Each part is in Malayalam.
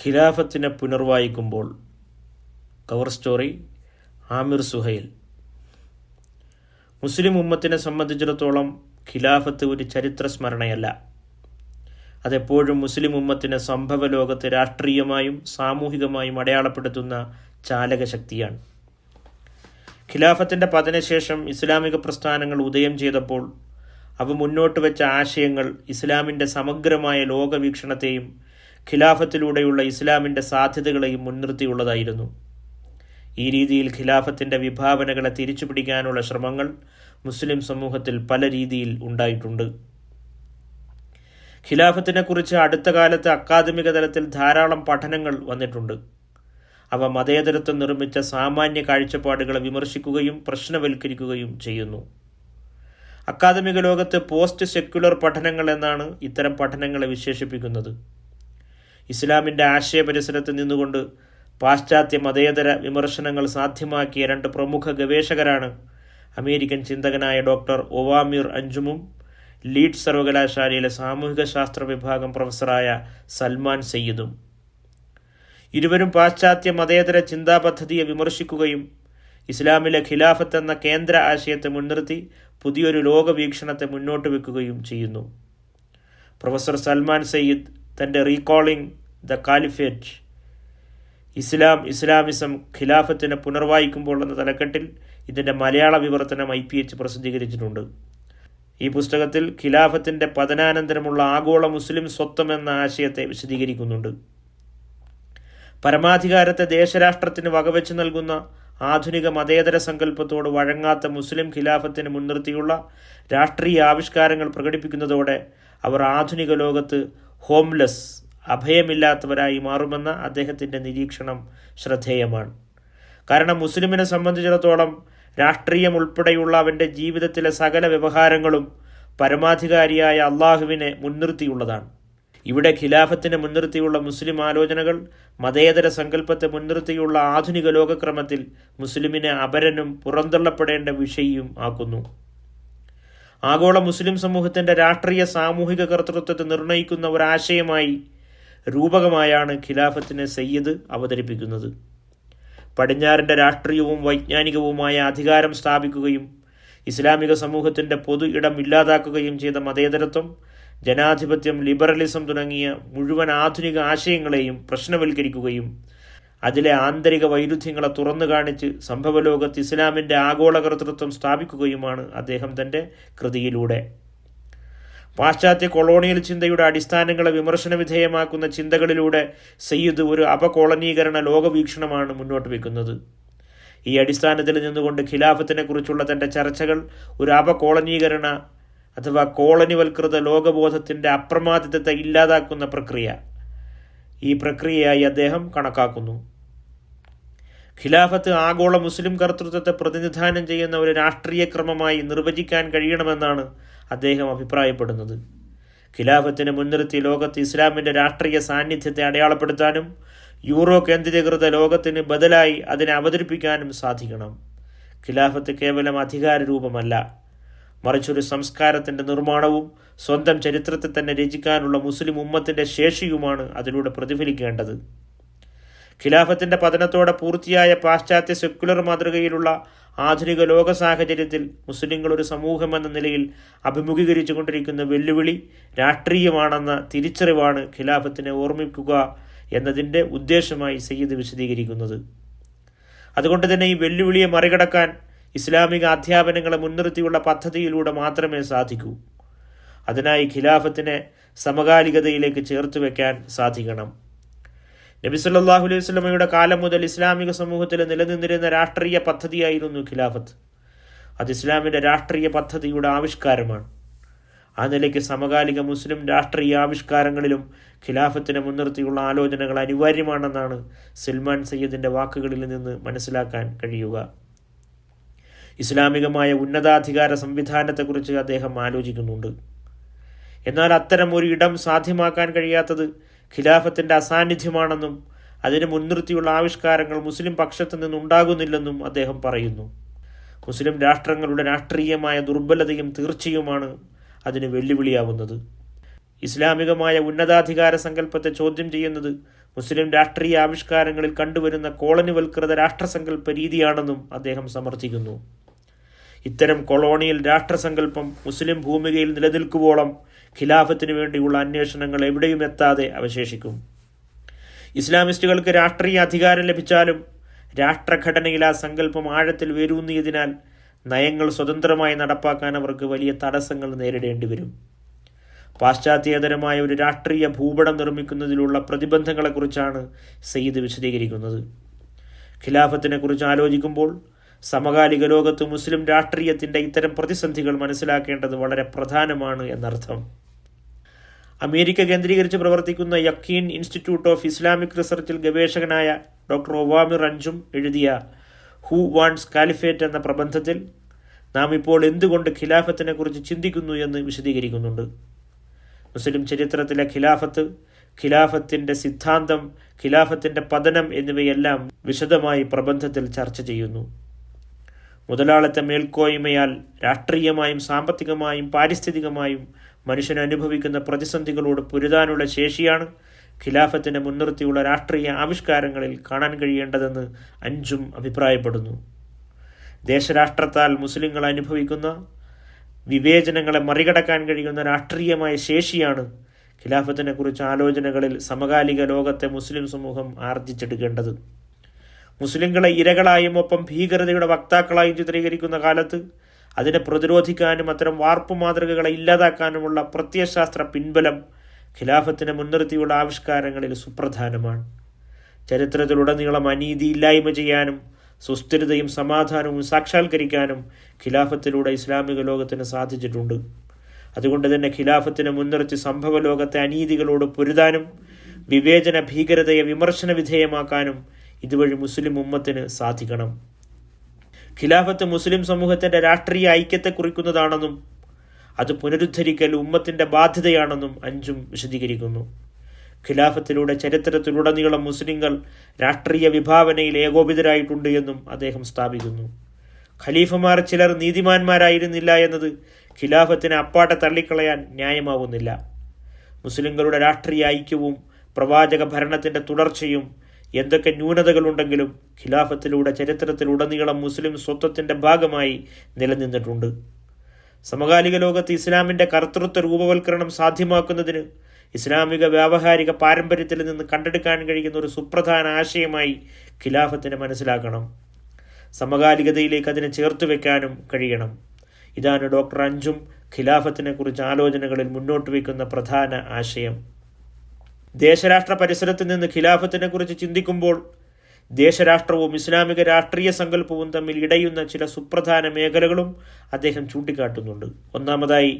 ഖിലാഫത്തിനെ പുനർവായിക്കുമ്പോൾ. Cover story Aamir Suhail. മുസ്ലിം ഉമ്മത്തിനെ സംബന്ധിച്ചിടത്തോളം ഖിലാഫത്ത് ഒരു ചരിത്ര സ്മരണയല്ല. അതെപ്പോഴും മുസ്ലിം ഉമ്മത്തിനെ സംഭവ ലോകത്ത് രാഷ്ട്രീയമായും സാമൂഹികമായും അടയാളപ്പെടുത്തുന്ന ചാലകശക്തിയാണ്. ഖിലാഫത്തിൻ്റെ പതനശേഷം ഇസ്ലാമിക പ്രസ്ഥാനങ്ങൾ ഉദയം ചെയ്തപ്പോൾ അവ മുന്നോട്ട് വെച്ച ആശയങ്ങൾ ഇസ്ലാമിൻ്റെ സമഗ്രമായ ലോകവീക്ഷണത്തെയും ഖിലാഫത്തിലൂടെയുള്ള ഇസ്ലാമിൻ്റെ സാധ്യതകളെയും മുൻനിർത്തിയുള്ളതായിരുന്നു. ഈ രീതിയിൽ ഖിലാഫത്തിൻ്റെ വിഭാവനകളെ തിരിച്ചുപിടിക്കാനുള്ള ശ്രമങ്ങൾ മുസ്ലിം സമൂഹത്തിൽ പല രീതിയിൽ ഉണ്ടായിട്ടുണ്ട്. ഖിലാഫത്തിനെക്കുറിച്ച് അടുത്ത കാലത്ത് അക്കാദമിക തലത്തിൽ ധാരാളം പഠനങ്ങൾ വന്നിട്ടുണ്ട്. അവ മതേതരത്വം നിർമ്മിച്ച സാമാന്യ കാഴ്ചപ്പാടുകളെ വിമർശിക്കുകയും പ്രശ്നവൽക്കരിക്കുകയും ചെയ്യുന്നു. അക്കാദമിക ലോകത്ത് പോസ്റ്റ് സെക്യുലർ പഠനങ്ങൾ എന്നാണ് ഇത്തരം പഠനങ്ങളെ വിശേഷിപ്പിക്കുന്നത്. ഇസ്ലാമിൻ്റെ ആശയപരിസരത്ത് നിന്നുകൊണ്ട് പാശ്ചാത്യ മതേതര വിമർശനങ്ങൾ സാധ്യമാക്കിയ രണ്ട് പ്രമുഖ ഗവേഷകരാണ് അമേരിക്കൻ ചിന്തകനായ ഡോക്ടർ ഒവാമിർ അഞ്ജുമും ലീഡ്സ് സർവകലാശാലയിലെ സാമൂഹിക ശാസ്ത്ര വിഭാഗം പ്രൊഫസറായ സൽമാൻ സയ്യിദും. ഇരുവരും പാശ്ചാത്യ മതേതര ചിന്താ പദ്ധതിയെ വിമർശിക്കുകയും ഇസ്ലാമിലെ ഖിലാഫത്ത് എന്ന കേന്ദ്ര ആശയത്തെ മുൻനിർത്തി പുതിയൊരു ലോകവീക്ഷണത്തെ മുന്നോട്ട് വെക്കുകയും ചെയ്യുന്നു. പ്രൊഫസർ സൽമാൻ സയ്യിദ് തൻ്റെ റീകോളിംഗ് ദ കാലിഫേറ്റ്, ഇസ്ലാമിസം ഖിലാഫത്തിനെ പുനർവായിക്കുമ്പോൾ എന്ന തലക്കെട്ടിൽ ഇതിൻ്റെ മലയാള വിവർത്തനം IPH പ്രസിദ്ധീകരിച്ചിട്ടുണ്ട്. ഈ പുസ്തകത്തിൽ ഖിലാഫത്തിൻ്റെ പതനാനന്തരമുള്ള ആഗോള മുസ്ലിം സ്വത്വം എന്ന ആശയത്തെ വിശദീകരിക്കുന്നുണ്ട്. പരമാധികാരത്തെ ദേശരാഷ്ട്രത്തിന് വകവെച്ച് നൽകുന്ന ആധുനിക മതേതര സങ്കല്പത്തോട് വഴങ്ങാത്ത മുസ്ലിം ഖിലാഫത്തിന് മുൻനിർത്തിയുള്ള രാഷ്ട്രീയ ആവിഷ്കാരങ്ങൾ പ്രകടിപ്പിക്കുന്നതോടെ അവർ ആധുനിക ലോകത്ത് ഹോംലെസ്, അഭയമില്ലാത്തവരായി മാറുമെന്ന അദ്ദേഹത്തിൻ്റെ നിരീക്ഷണം ശ്രദ്ധേയമാണ്. കാരണം മുസ്ലിമിനെ സംബന്ധിച്ചിടത്തോളം രാഷ്ട്രീയം ഉൾപ്പെടെയുള്ള അവൻ്റെ ജീവിതത്തിലെ സകല വ്യവഹാരങ്ങളും പരമാധികാരിയായ അള്ളാഹുവിനെ മുൻനിർത്തിയുള്ളതാണ്. ഇവിടെ ഖിലാഫത്തിനെ മുൻനിർത്തിയുള്ള മുസ്ലിം ആലോചനകൾ മതേതര സങ്കല്പത്തെ മുൻനിർത്തിയുള്ള ആധുനിക ലോകക്രമത്തിൽ മുസ്ലിമിനെ അപരനും പുറന്തള്ളപ്പെടേണ്ട വിഷയിയും ആക്കുന്നു. ആഗോള മുസ്ലിം സമൂഹത്തിൻ്റെ രാഷ്ട്രീയ സാമൂഹിക കർത്തൃത്വത്തെ നിർണ്ണയിക്കുന്ന ഒരാശയമായി രൂപകമായാണ് ഖിലാഫത്തിനെ സയ്യിദ് അവതരിപ്പിക്കുന്നത്. പടിഞ്ഞാറിൻ്റെ രാഷ്ട്രീയവും വൈജ്ഞാനികവുമായ അധികാരം സ്ഥാപിക്കുകയും ഇസ്ലാമിക സമൂഹത്തിൻ്റെ പൊതു ഇടം ഇല്ലാതാക്കുകയും ചെയ്ത മതേതരത്വം, ജനാധിപത്യം, ലിബറലിസം തുടങ്ങിയ മുഴുവൻ ആധുനിക ആശയങ്ങളെയും പ്രശ്നവൽക്കരിക്കുകയും അതിലെ ആന്തരിക വൈരുദ്ധ്യങ്ങളെ തുറന്നു കാണിച്ച് സംഭവലോകത്ത് ഇസ്ലാമിൻ്റെ ആഗോള കർത്തൃത്വം സ്ഥാപിക്കുകയുമാണ് അദ്ദേഹം തൻ്റെ കൃതിയിലൂടെ. പാശ്ചാത്യ കൊളോണിയൽ ചിന്തയുടെ അടിസ്ഥാനങ്ങളെ വിമർശന വിധേയമാക്കുന്ന ചിന്തകളിലൂടെ സയ്യിദ് ഒരു അപകോളനീകരണ ലോകവീക്ഷണമാണ് മുന്നോട്ട് വയ്ക്കുന്നത്. ഈ അടിസ്ഥാനത്തിൽ നിന്നുകൊണ്ട് ഖിലാഫത്തിനെക്കുറിച്ചുള്ള തൻ്റെ ചർച്ചകൾ ഒരു അപകോളനീകരണ അഥവാ കോളനിവൽകൃത ലോകബോധത്തിൻ്റെ അപ്രമാദിത്വത്തെ ഇല്ലാതാക്കുന്ന പ്രക്രിയ, ഈ പ്രക്രിയയായി അദ്ദേഹം കണക്കാക്കുന്നു. ഖിലാഫത്ത് ആഗോള മുസ്ലിം കർത്തൃത്വത്തെ പ്രതിനിധാനം ചെയ്യുന്ന ഒരു രാഷ്ട്രീയ ക്രമമായി നിർവചിക്കാൻ കഴിയണമെന്നാണ് അദ്ദേഹം അഭിപ്രായപ്പെടുന്നത്. ഖിലാഫത്തിനെ മുൻനിർത്തി ലോകത്ത് ഇസ്ലാമിൻ്റെ രാഷ്ട്രീയ സാന്നിധ്യത്തെ അടയാളപ്പെടുത്താനും യൂറോ കേന്ദ്രീകൃത ലോകത്തിന് ബദലായി അതിനെ അവതരിപ്പിക്കാനും സാധിക്കണം. ഖിലാഫത്ത് കേവലം അധികാര രൂപമല്ല, മറിച്ചൊരു സംസ്കാരത്തിൻ്റെ നിർമ്മാണവും സ്വന്തം ചരിത്രത്തെ തന്നെ രചിക്കാനുള്ള മുസ്ലിം ഉമ്മത്തിൻ്റെ ശേഷിയുമാണ് അതിലൂടെ പ്രതിഫലിക്കേണ്ടത്. ഖിലാഫത്തിൻ്റെ പതനത്തോടെ പൂർത്തിയായ പാശ്ചാത്യ സെക്യുലർ മാതൃകയിലുള്ള ആധുനിക ലോക സാഹചര്യത്തിൽ മുസ്ലിങ്ങൾ ഒരു സമൂഹമെന്ന നിലയിൽ അഭിമുഖീകരിച്ചു കൊണ്ടിരിക്കുന്ന വെല്ലുവിളി രാഷ്ട്രീയമാണെന്ന തിരിച്ചറിവാണ് ഖിലാഫത്തിനെ ഓർമ്മിക്കുക എന്നതിൻ്റെ ഉദ്ദേശമായി സയ്യിദ് വിശദീകരിക്കുന്നത്. അതുകൊണ്ട് തന്നെ ഈ വെല്ലുവിളിയെ മറികടക്കാൻ ഇസ്ലാമിക അധ്യാപനങ്ങളെ മുൻനിർത്തിയുള്ള പദ്ധതിയിലൂടെ മാത്രമേ സാധിക്കൂ. അതിനായി ഖിലാഫത്തിനെ സമകാലികതയിലേക്ക് ചേർത്ത് വയ്ക്കാൻ സാധിക്കണം. നബി സല്ലല്ലാഹു അലൈഹി വസല്ലമയുടെ കാലം മുതൽ ഇസ്ലാമിക സമൂഹത്തിൽ നിലനിന്നിരുന്ന രാഷ്ട്രീയ പദ്ധതിയായിരുന്നു ഖിലാഫത്ത്. അത് ഇസ്ലാമിൻ്റെ രാഷ്ട്രീയ പദ്ധതിയുടെ ആവിഷ്കാരമാണ്. ആ നിലയ്ക്ക് സമകാലിക മുസ്ലിം രാഷ്ട്രീയ ആവിഷ്കാരങ്ങളിലും ഖിലാഫത്തിനെ മുൻനിർത്തിയുള്ള ആലോചനകൾ അനിവാര്യമാണെന്നാണ് സൽമാൻ സയ്യിദിൻ്റെ വാക്കുകളിൽ നിന്ന് മനസ്സിലാക്കാൻ കഴിയുക. ഇസ്ലാമികമായ ഉന്നതാധികാര സംവിധാനത്തെക്കുറിച്ച് അദ്ദേഹം ആലോചിക്കുന്നുണ്ട്. എന്നാൽ അത്തരം ഒരു ഇടം സാധ്യമാക്കാൻ കഴിയാത്തത് ഖിലാഫത്തിൻ്റെ അസാന്നിധ്യമാണെന്നും അതിന് മുൻനിർത്തിയുള്ള ആവിഷ്കാരങ്ങൾ മുസ്ലിം പക്ഷത്തു നിന്നുണ്ടാകുന്നില്ലെന്നും അദ്ദേഹം പറയുന്നു. മുസ്ലിം രാഷ്ട്രങ്ങളുടെ രാഷ്ട്രീയമായ ദുർബലതയും തീർച്ചയുമാണ് അതിന് വെല്ലുവിളിയാവുന്നത്. ഇസ്ലാമികമായ ഉന്നതാധികാര സങ്കല്പത്തെ ചോദ്യം ചെയ്യുന്നത് മുസ്ലിം രാഷ്ട്രീയ ആവിഷ്കാരങ്ങളിൽ കണ്ടുവരുന്ന കോളനിവൽകൃത രാഷ്ട്രസങ്കല്പ രീതിയാണെന്നും അദ്ദേഹം സമർത്ഥിക്കുന്നു. ഇത്തരം കൊളോണിയൽ രാഷ്ട്രസങ്കല്പം മുസ്ലിം ഭൂമികയിൽ നിലനിൽക്കുവോളം ഖിലാഫത്തിനു വേണ്ടിയുള്ള അന്വേഷണങ്ങൾ എവിടെയും എത്താതെ അവശേഷിക്കും. ഇസ്ലാമിസ്റ്റുകൾക്ക് രാഷ്ട്രീയ അധികാരം ലഭിച്ചാലും രാഷ്ട്രഘടനയിൽ ആ സങ്കല്പം ആഴത്തിൽ വേരൂന്നിയതിനാൽ നയങ്ങൾ സ്വതന്ത്രമായി നടപ്പാക്കാൻ അവർക്ക് വലിയ തടസ്സങ്ങൾ നേരിടേണ്ടി വരും. പാശ്ചാത്യേതരമായ ഒരു രാഷ്ട്രീയ ഭൂപടം നിർമ്മിക്കുന്നതിലുള്ള പ്രതിബന്ധങ്ങളെക്കുറിച്ചാണ് സയ്യിദ് വിശദീകരിക്കുന്നത്. ഖിലാഫത്തിനെക്കുറിച്ച് ആലോചിക്കുമ്പോൾ സമകാലിക ലോകത്ത് മുസ്ലിം രാഷ്ട്രീയത്തിൻ്റെ ഇത്തരം പ്രതിസന്ധികൾ മനസ്സിലാക്കേണ്ടത് വളരെ പ്രധാനമാണ് എന്നർത്ഥം. അമേരിക്ക കേന്ദ്രീകരിച്ച് പ്രവർത്തിക്കുന്ന യക്കീൻ ഇൻസ്റ്റിറ്റ്യൂട്ട് ഓഫ് ഇസ്ലാമിക് റിസർച്ചിൽ ഗവേഷകനായ ഡോക്ടർ ഒവാമിർ അഞ്ചും എഴുതിയ ഹൂ വാണ്ട്സ് കാലിഫേറ്റ് എന്ന പ്രബന്ധത്തിൽ നാം ഇപ്പോൾ എന്തുകൊണ്ട് ഖിലാഫത്തിനെക്കുറിച്ച് ചിന്തിക്കുന്നു എന്ന് വിശദീകരിക്കുന്നുണ്ട്. മുസ്ലിം ചരിത്രത്തിലെ ഖിലാഫത്ത്, ഖിലാഫത്തിൻ്റെ സിദ്ധാന്തം, ഖിലാഫത്തിൻ്റെ പതനം എന്നിവയെല്ലാം വിശദമായി പ്രബന്ധത്തിൽ ചർച്ച ചെയ്യുന്നു. മുതലാളിത്ത മേൽക്കോയ്മയാൽ രാഷ്ട്രീയമായും സാമ്പത്തികമായും പാരിസ്ഥിതികമായും മനുഷ്യൻ അനുഭവിക്കുന്ന പ്രതിസന്ധികളോട് പൊരുതാനുള്ള ശേഷിയാണ് ഖിലാഫത്തിനെ മുൻനിർത്തിയുള്ള രാഷ്ട്രീയ ആവിഷ്കാരങ്ങളിൽ കാണാൻ കഴിയേണ്ടതെന്ന് അഞ്ചും അഭിപ്രായപ്പെടുന്നു. ദേശരാഷ്ട്രത്താൽ മുസ്ലിങ്ങൾ അനുഭവിക്കുന്ന വിവേചനങ്ങളെ മറികടക്കാൻ കഴിയുന്ന രാഷ്ട്രീയമായ ശേഷിയാണ് ഖിലാഫത്തിനെക്കുറിച്ച് ആലോചനകളിൽ സമകാലിക ലോകത്തെ മുസ്ലിം സമൂഹം ആർജിച്ചെടുക്കേണ്ടത്. മുസ്ലിങ്ങളെ ഇരകളായും ഒപ്പം ഭീകരതയുടെ വക്താക്കളായും ചിത്രീകരിക്കുന്ന കാലത്ത് അതിനെ പ്രതിരോധിക്കാനും അത്തരം വാർപ്പു മാതൃകകളെ ഇല്ലാതാക്കാനുമുള്ള പ്രത്യയശാസ്ത്ര പിൻബലം ഖിലാഫത്തിനെ മുൻനിർത്തിയുള്ള ആവിഷ്കാരങ്ങളിൽ സുപ്രധാനമാണ്. ചരിത്രത്തിലുടനീളം അനീതി ഇല്ലായ്മ ചെയ്യാനും സുസ്ഥിരതയും സമാധാനവും സാക്ഷാത്കരിക്കാനും ഖിലാഫത്തിലൂടെ ഇസ്ലാമിക ലോകത്തിന് സാധിച്ചിട്ടുണ്ട്. അതുകൊണ്ട് തന്നെ ഖിലാഫത്തിനെ മുൻനിർത്തി സംഭവ ലോകത്തെ അനീതികളോട് പൊരുതാനും വിവേചന ഭീകരതയെ വിമർശന വിധേയമാക്കാനും ഇതുവഴി മുസ്ലിം ഉമ്മത്തിന് സാധിക്കണം. ഖിലാഫത്ത് മുസ്ലിം സമൂഹത്തിൻ്റെ രാഷ്ട്രീയ ഐക്യത്തെ കുറിക്കുന്നതാണെന്നും അത് പുനരുദ്ധരിക്കൽ ഉമ്മത്തിൻ്റെ ബാധ്യതയാണെന്നും അഞ്ചും വിശദീകരിക്കുന്നു. ഖിലാഫത്തിലൂടെ ചരിത്രത്തിലുടനീളം മുസ്ലിങ്ങൾ രാഷ്ട്രീയ വിഭാവനയിൽ ഏകോപിതരായിട്ടുണ്ട് എന്നും അദ്ദേഹം സ്ഥാപിക്കുന്നു. ഖലീഫമാർ ചിലർ നീതിമാന്മാരായിരുന്നില്ല എന്നത് ഖിലാഫത്തിനെ അപ്പാടെ തള്ളിക്കളയാൻ ന്യായമാവുന്നില്ല. മുസ്ലിങ്ങളുടെ രാഷ്ട്രീയ ഐക്യവും പ്രവാചക ഭരണത്തിൻ്റെ തുടർച്ചയും എന്തൊക്കെ ന്യൂനതകളുണ്ടെങ്കിലും ഖിലാഫത്തിലൂടെ ചരിത്രത്തിലുടനീളം മുസ്ലിം സ്വത്വത്തിൻ്റെ ഭാഗമായി നിലനിന്നിട്ടുണ്ട്. സമകാലിക ലോകത്ത് ഇസ്ലാമിൻ്റെ കർത്തൃത്വ രൂപവൽക്കരണം സാധ്യമാക്കുന്നതിന് ഇസ്ലാമിക വ്യാവഹാരിക പാരമ്പര്യത്തിൽ നിന്ന് കണ്ടെടുക്കാൻ കഴിയുന്ന ഒരു സുപ്രധാന ആശയമായി ഖിലാഫത്തിനെ മനസ്സിലാക്കണം. സമകാലികതയിലേക്ക് അതിനെ ചേർത്ത് വെക്കാനും കഴിയണം. ഇതാണ് ഡോക്ടർ അഞ്ചും ഖിലാഫത്തിനെക്കുറിച്ച് ആലോചനകളിൽ മുന്നോട്ട് വയ്ക്കുന്ന പ്രധാന ആശയം. ദേശരാഷ്ട്ര പരിസരത്ത് നിന്ന് ഖിലാഫത്തിനെക്കുറിച്ച് ചിന്തിക്കുമ്പോൾ ദേശരാഷ്ട്രവും ഇസ്ലാമിക രാഷ്ട്രീയ സങ്കല്പവും തമ്മിൽ ഇടയുന്ന ചില സുപ്രധാന മേഖലകളും അദ്ദേഹം ചൂണ്ടിക്കാട്ടുന്നുണ്ട്. ഒന്നാമതായി,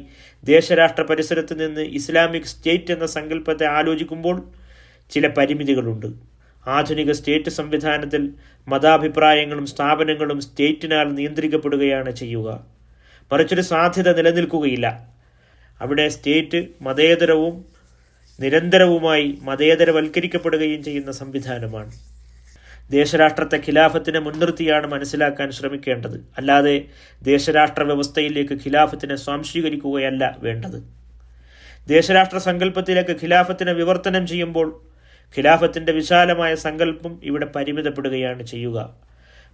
ദേശരാഷ്ട്ര പരിസരത്ത് നിന്ന് ഇസ്ലാമിക് സ്റ്റേറ്റ് എന്ന സങ്കല്പത്തെ ആലോചിക്കുമ്പോൾ ചില പരിമിതികളുണ്ട്. ആധുനിക സ്റ്റേറ്റ് സംവിധാനത്തിൽ മതാഭിപ്രായങ്ങളും സ്ഥാപനങ്ങളും സ്റ്റേറ്റിനാൽ നിയന്ത്രിക്കപ്പെടുകയാണ് ചെയ്യുക. മറിച്ചൊരു സാധ്യത നിലനിൽക്കുകയില്ല. അവിടെ സ്റ്റേറ്റ് മതേതരവും നിരന്തരവുമായി മതേതരവൽക്കരിക്കപ്പെടുകയും ചെയ്യുന്ന സംവിധാനമാണ്. ദേശരാഷ്ട്രത്തെ ഖിലാഫത്തിനെ മുൻനിർത്തിയാണ് മനസ്സിലാക്കാൻ ശ്രമിക്കേണ്ടത്. അല്ലാതെ ദേശരാഷ്ട്ര വ്യവസ്ഥയിലേക്ക് ഖിലാഫത്തിനെ സ്വാംശീകരിക്കുകയല്ല വേണ്ടത്. ദേശരാഷ്ട്ര സങ്കല്പത്തിലേക്ക് ഖിലാഫത്തിനെ വിവർത്തനം ചെയ്യുമ്പോൾ ഖിലാഫത്തിൻ്റെ വിശാലമായ സങ്കല്പം ഇവിടെ പരിമിതപ്പെടുകയാണ് ചെയ്യുക.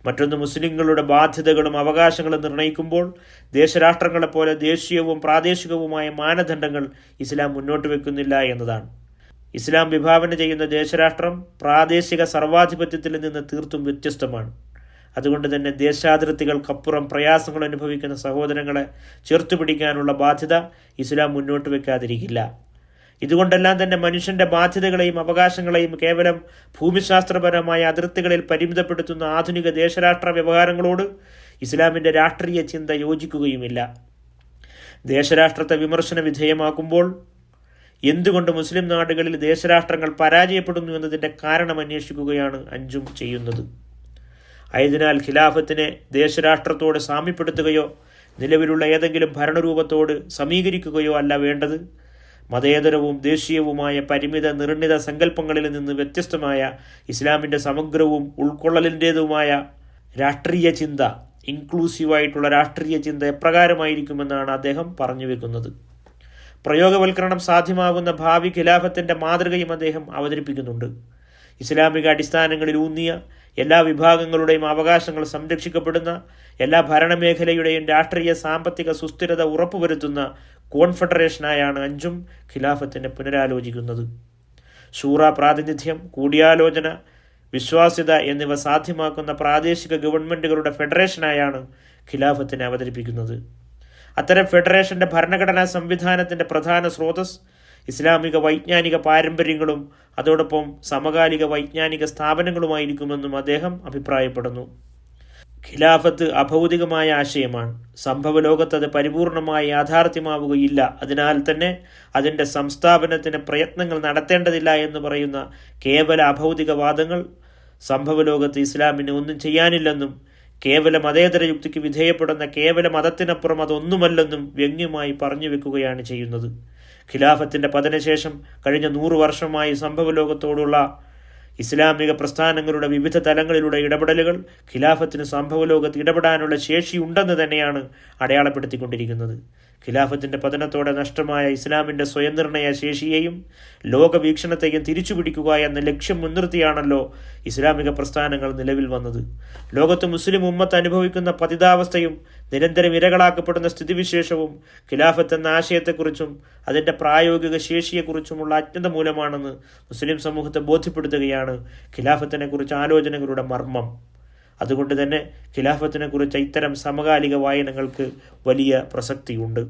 മറ്റൊന്ന്, മുസ്ലിങ്ങളുടെ ബാധ്യതകളും അവകാശങ്ങളും നിർണ്ണയിക്കുമ്പോൾ ദേശരാഷ്ട്രങ്ങളെപ്പോലെ ദേശീയവും പ്രാദേശികവുമായ മാനദണ്ഡങ്ങൾ ഇസ്ലാം മുന്നോട്ട് വെക്കുന്നില്ല എന്നതാണ്. ഇസ്ലാം വിഭാവന ചെയ്യുന്ന ദേശരാഷ്ട്രം പ്രാദേശിക സർവാധിപത്യത്തിൽ നിന്ന് തീർത്തും വ്യത്യസ്തമാണ്. അതുകൊണ്ട് തന്നെ ദേശാതിർത്തികൾക്കപ്പുറം പ്രയാസങ്ങൾ അനുഭവിക്കുന്ന സഹോദരങ്ങളെ ചേർത്തുപിടിക്കാനുള്ള ബാധ്യത ഇസ്ലാം മുന്നോട്ട് വെക്കാതിരിക്കില്ല. ഇതുകൊണ്ടെല്ലാം തന്നെ മനുഷ്യൻ്റെ ബാധ്യതകളെയും അവകാശങ്ങളെയും കേവലം ഭൂമിശാസ്ത്രപരമായ അതിർത്തികളിൽ പരിമിതപ്പെടുത്തുന്ന ആധുനിക ദേശരാഷ്ട്ര വ്യവഹാരങ്ങളോട് ഇസ്ലാമിൻ്റെ രാഷ്ട്രീയ ചിന്ത യോജിക്കുകയുമില്ല. ദേശരാഷ്ട്രത്തെ വിമർശന വിധേയമാക്കുമ്പോൾ എന്തുകൊണ്ട് മുസ്ലിം നാടുകളിൽ ദേശരാഷ്ട്രങ്ങൾ പരാജയപ്പെടുന്നു എന്നതിൻ്റെ കാരണം അന്വേഷിക്കുകയാണ് അഞ്ചും ചെയ്യുന്നത്. ആയതിനാൽ ഖിലാഫത്തിനെ ദേശരാഷ്ട്രത്തോട് സാമ്യപ്പെടുത്തുകയോ നിലവിലുള്ള ഏതെങ്കിലും ഭരണരൂപത്തോട് സമീകരിക്കുകയോ അല്ല വേണ്ടത്. മതേതരവും ദേശീയവുമായ പരിമിത നിർണിത സങ്കല്പങ്ങളിൽ നിന്ന് വ്യത്യസ്തമായ ഇസ്ലാമിൻ്റെ സമഗ്രവും ഉൾക്കൊള്ളലിൻ്റേതുമായ രാഷ്ട്രീയ ചിന്ത, ഇൻക്ലൂസീവായിട്ടുള്ള രാഷ്ട്രീയ ചിന്ത എപ്രകാരമായിരിക്കുമെന്നാണ് അദ്ദേഹം പറഞ്ഞു വെക്കുന്നത്. പ്രയോഗവൽക്കരണം സാധ്യമാകുന്ന ഭാവി ഖിലാഫത്തിൻ്റെ മാതൃകയും അദ്ദേഹം അവതരിപ്പിക്കുന്നുണ്ട്. ഇസ്ലാമിക അടിസ്ഥാനങ്ങളിൽ ഊന്നിയ, എല്ലാ വിഭാഗങ്ങളുടെയും അവകാശങ്ങൾ സംരക്ഷിക്കപ്പെടുന്ന, എല്ലാ ഭരണമേഖലയുടെയും രാഷ്ട്രീയ സാമ്പത്തിക സുസ്ഥിരത ഉറപ്പുവരുത്തുന്ന കോൺഫെഡറേഷനായാണ് അഞ്ചും ഖിലാഫത്തിനെ പുനരാലോചിക്കുന്നത്. ശൂറ പ്രാതിനിധ്യം, കൂടിയാലോചന, വിശ്വാസ്യത എന്നിവ സാധ്യമാക്കുന്ന പ്രാദേശിക ഗവൺമെൻറ്റുകളുടെ ഫെഡറേഷനായാണ് ഖിലാഫത്തിനെ അവതരിപ്പിക്കുന്നത്. അത്തരം ഫെഡറേഷൻ്റെ ഭരണഘടനാ സംവിധാനത്തിൻ്റെ പ്രധാന സ്രോതസ് ഇസ്ലാമിക വൈജ്ഞാനിക പാരമ്പര്യങ്ങളും അതോടൊപ്പം സമകാലിക വൈജ്ഞാനിക സ്ഥാപനങ്ങളുമായിരിക്കുമെന്നും അദ്ദേഹം അഭിപ്രായപ്പെടുന്നു. ഖിലാഫത്ത് അഭൗതികമായ ആശയമാണ്. സംഭവലോകത്ത് അത് പരിപൂർണമായി യാഥാർത്ഥ്യമാവുകയില്ല. അതിനാൽ തന്നെ അതിൻ്റെ സംസ്ഥാപനത്തിന് പ്രയത്നങ്ങൾ നടത്തേണ്ടതില്ല എന്ന് പറയുന്ന കേവല അഭൗതികവാദങ്ങൾ സംഭവലോകത്ത് ഇസ്ലാമിന് ഒന്നും ചെയ്യാനില്ലെന്നും കേവല മതേതര യുക്തിക്ക് വിധേയപ്പെടുന്ന കേവല മതത്തിനപ്പുറം അതൊന്നുമല്ലെന്നും വ്യംഗ്യമായി പറഞ്ഞു വെക്കുകയാണ് ചെയ്യുന്നത്. ഖിലാഫത്തിൻ്റെ പതനശേഷം കഴിഞ്ഞ 100 വർഷമായി സംഭവലോകത്തോടുള്ള ഇസ്ലാമിക പ്രസ്ഥാനങ്ങളുടെ വിവിധ തലങ്ങളിലുള്ള ഇടപെടലുകൾ ഖിലാഫത്തിന് സംഭവലോകത്ത് ഇടപെടാനുള്ള ശേഷിയുണ്ടെന്ന് തന്നെയാണ് അടയാളപ്പെടുത്തിക്കൊണ്ടിരിക്കുന്നത്. ഖിലാഫത്തിൻ്റെ പതനത്തോടെ നഷ്ടമായ ഇസ്ലാമിൻ്റെ സ്വയംനിർണയ ശേഷിയെയും ലോകവീക്ഷണത്തെയും തിരിച്ചുപിടിക്കുക എന്ന ലക്ഷ്യം മുൻനിർത്തിയാണല്ലോ ഇസ്ലാമിക പ്രസ്ഥാനങ്ങൾ നിലവിൽ വന്നത്. ലോകത്ത് മുസ്ലിം ഉമ്മത്ത് അനുഭവിക്കുന്ന പതിതാവസ്ഥയും നിരന്തരം ഇരകളാക്കപ്പെടുന്ന സ്ഥിതിവിശേഷവും ഖിലാഫത്ത് എന്ന ആശയത്തെക്കുറിച്ചും അതിൻ്റെ പ്രായോഗിക ശേഷിയെക്കുറിച്ചുമുള്ള അജ്ഞത മൂലമാണെന്ന് മുസ്ലിം സമൂഹത്തെ ബോധ്യപ്പെടുത്തുകയാണ് ഖിലാഫത്തിനെക്കുറിച്ച് ആലോചനകളുടെ മർമ്മം. അതുകൊണ്ട് തന്നെ ഖിലാഫത്തിനെക്കുറിച്ച് ഇത്തരം സമകാലിക വായനകൾക്ക് വലിയ പ്രസക്തിയുണ്ട്.